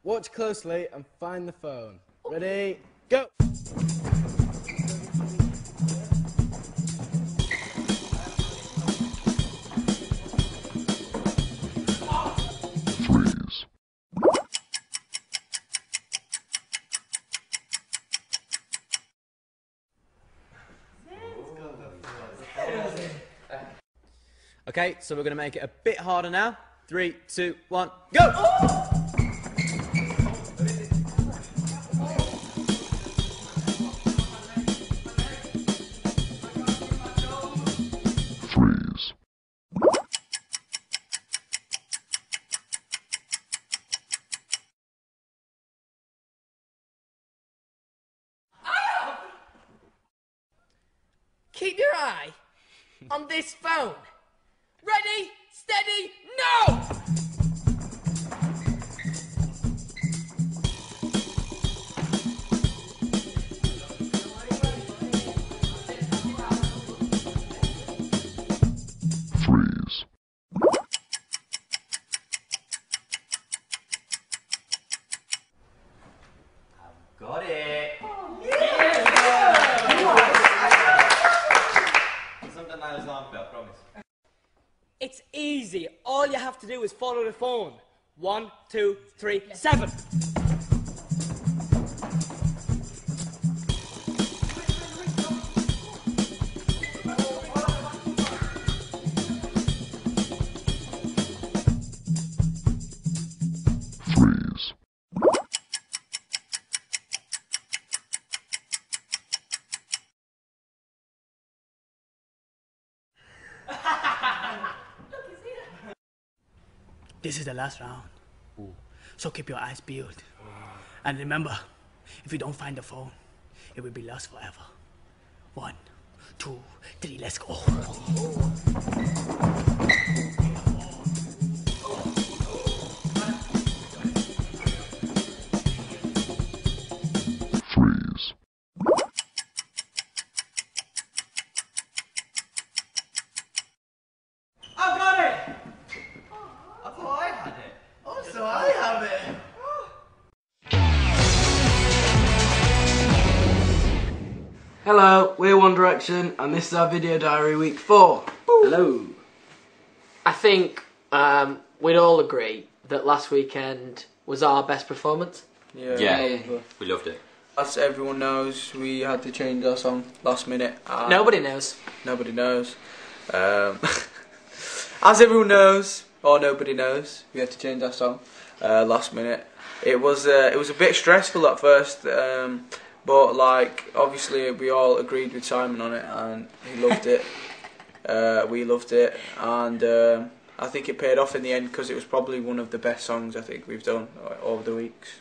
Watch closely and find the phone. Ready, go! Freeze. Okay, so we're going to make it a bit harder now. 3, 2, 1, go! Freeze. Keep your eye on this phone. Ready, steady, no! Freeze. Got it! Something that is on, I promise. It's easy. All you have to do is follow the phone. 1, 2, 3, 7. Freeze. This is the last round. So keep your eyes peeled. And remember, if you don't find the phone, it will be lost forever. 1, 2, 3, let's go. Freeze. I've got it! I thought I had it. Also, I have it! Hello, we're One Direction, and this is our video diary week 4. Hello. I think we'd all agree that last weekend was our best performance. Yeah, we loved it. As everyone knows, we had to change our song last minute. Nobody knows. Nobody knows. As everyone knows, or nobody knows, we had to change our song last minute. It was a bit stressful at first, but like obviously we all agreed with Simon on it, and he loved it. We loved it, and I think it paid off in the end because it was probably one of the best songs I think we've done over the weeks.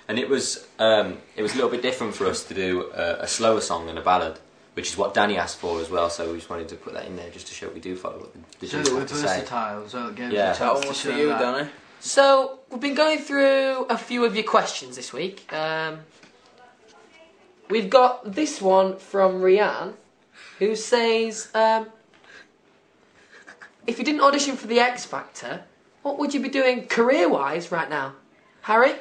And it was a little bit different for us to do a slower song than a ballad, which is what Danny asked for as well. So we just wanted to put that in there just to show we do follow what the So Jews that we're have to say. versatile, so it gives Yeah. us a That chance one to was show for you, that. Danny. So we've been going through a few of your questions this week. We've got this one from Rianne, who says, if you didn't audition for the X Factor, what would you be doing career-wise right now? Harry?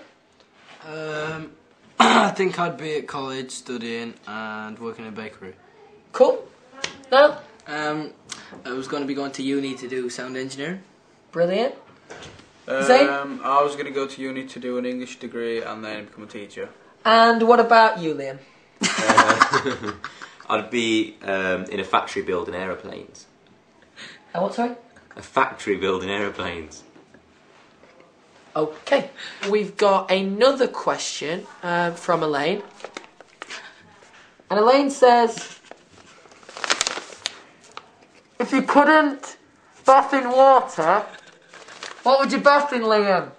I think I'd be at college studying and working in a bakery. Cool. No? I was going to be going to uni to do sound engineering. Brilliant. Zane? I was going to go to uni to do an English degree and then become a teacher. And what about you, Liam? I'd be in a factory building aeroplanes. What, sorry? A factory building aeroplanes. Okay. We've got another question from Elaine. And Elaine says, if you couldn't bath in water, what would you bath in, Liam?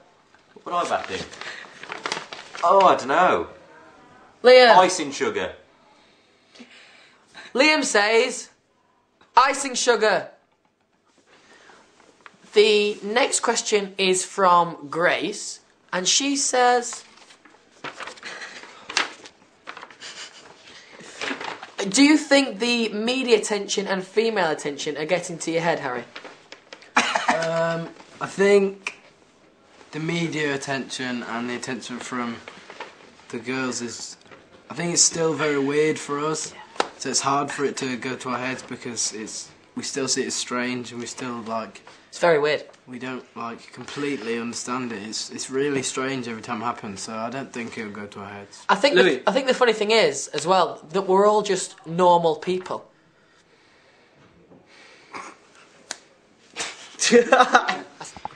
What would I bath in? Oh, I don't know. Liam. Icing sugar. Liam says, icing sugar. The next question is from Grace, and she says, do you think the media attention and female attention are getting to your head, Harry? I think the media attention and the attention from the girls is, I think it's still very weird for us. So it's hard for it to go to our heads because we still see it as strange and we still like. It's very weird. We don't like completely understand it. It's really strange every time it happens. So I don't think it'll go to our heads. I think the funny thing is as well that we're all just normal people.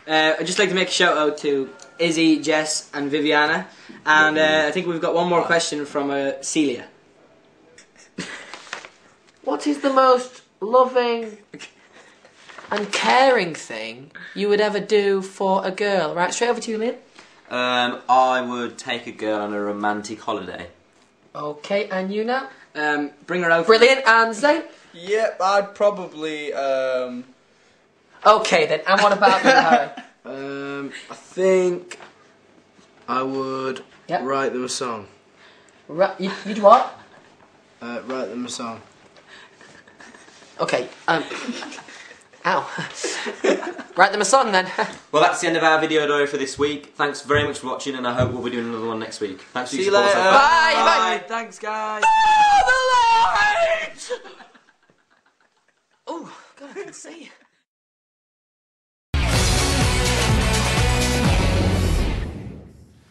I'd just like to make a shout out to Izzy, Jess and Viviana, and I think we've got one more question from Celia. What is the most loving and caring thing you would ever do for a girl? Right, straight over to you, Liam. I would take a girl on a romantic holiday. Okay, and you now? Bring her out. Brilliant, and Zane? Yep, I'd probably. Okay then, and what about you, Harry? I think I would Yep. write them a song. You'd what? Write them a song. Okay, ow. Write them a song then. Well, that's the end of our video diary for this week. Thanks very much for watching, and I hope we'll be doing another one next week. Thanks for your See you support so later. far. Bye. Thanks, guys. Oh, God, I can see.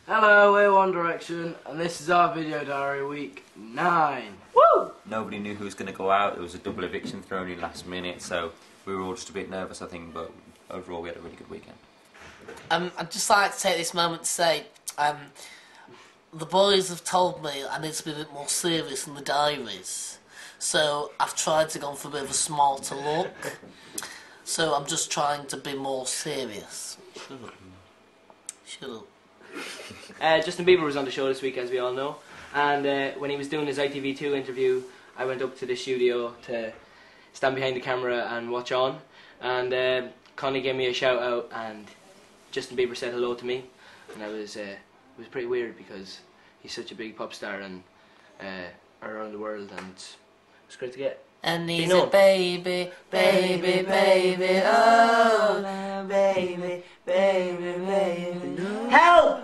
Hello, we're One Direction, and this is our video diary week 9. Woo! Nobody knew who was going to go out. There was a double eviction thrown in last minute, so we were all just a bit nervous, I think, but overall we had a really good weekend. I'd just like to take this moment to say, the boys have told me I need to be a bit more serious in the diaries, so I've tried to go for a bit of a smarter look, so I'm just trying to be more serious. Shut up. Justin Bieber was on the show this week, as we all know, and when he was doing his ITV2 interview, I went up to the studio to stand behind the camera and watch on, and Connie gave me a shout out, and Justin Bieber said hello to me, and it was pretty weird because he's such a big pop star and around the world, and it's great to get. And he's a baby, baby, baby, oh, baby, baby, baby. Help!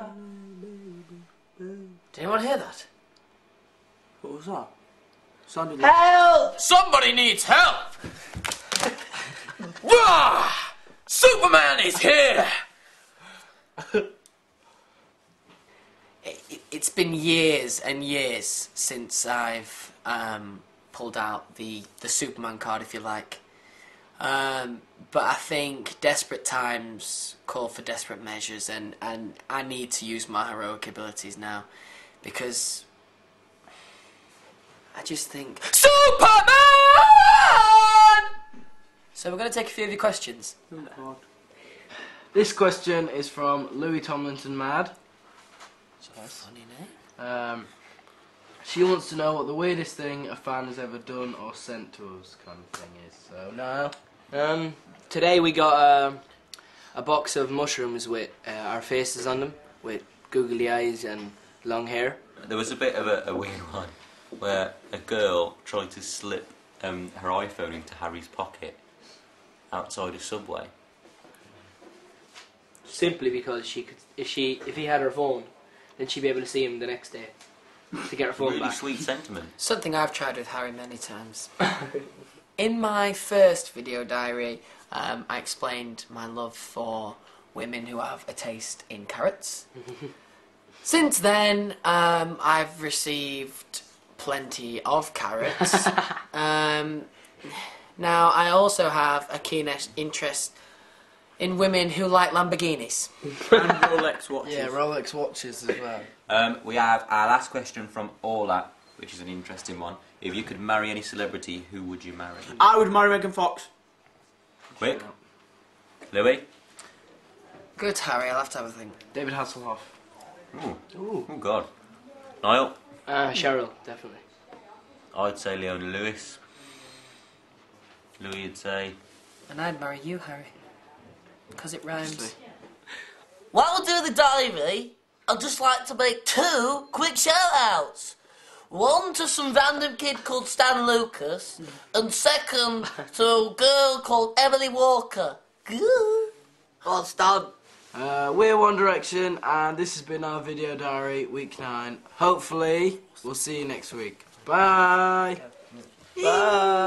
Did anyone hear that? What was that? Sounded Help! Somebody needs help! Rah! Superman is here! It's been years and years since I've pulled out the Superman card, if you like. But I think desperate times call for desperate measures, and I need to use my heroic abilities now, because I just think Superman! So we're going to take a few of your questions. This question is from Louis Tomlinson Mad. Funny name. She wants to know what the weirdest thing a fan has ever done or sent to us, kind of thing is. So, Niall? Today we got a box of mushrooms with our faces on them, with googly eyes and long hair. There was a bit of a weird one where a girl tried to slip her iPhone into Harry's pocket outside a Subway. Simply because she could, if he had her phone, then she'd be able to see him the next day to get her phone Really back. sweet sentiment. Something I've tried with Harry many times. In my first video diary, I explained my love for women who have a taste in carrots. Since then, I've received plenty of carrots. Now, I also have a keen interest in women who like Lamborghinis. And Rolex watches. Yeah, Rolex watches as well. We have our last question from Ola, which is an interesting one. If you could marry any celebrity, who would you marry? I would marry Megan Fox. Quick. Louis? Good, Harry, I'll have to have a think. David Hasselhoff. Ooh. Oh, God. Niall? Cheryl, definitely. I'd say Leona Lewis. Louis would say... And I'd marry you, Harry. Because it rhymes. While we're doing the diary, I'd just like to make 2 quick shout-outs. One to some random kid called Stan Lucas, and second to a girl called Emily Walker. Oh, Stan. We're One Direction, and this has been our video diary, week 9. Hopefully, we'll see you next week. Bye. Bye.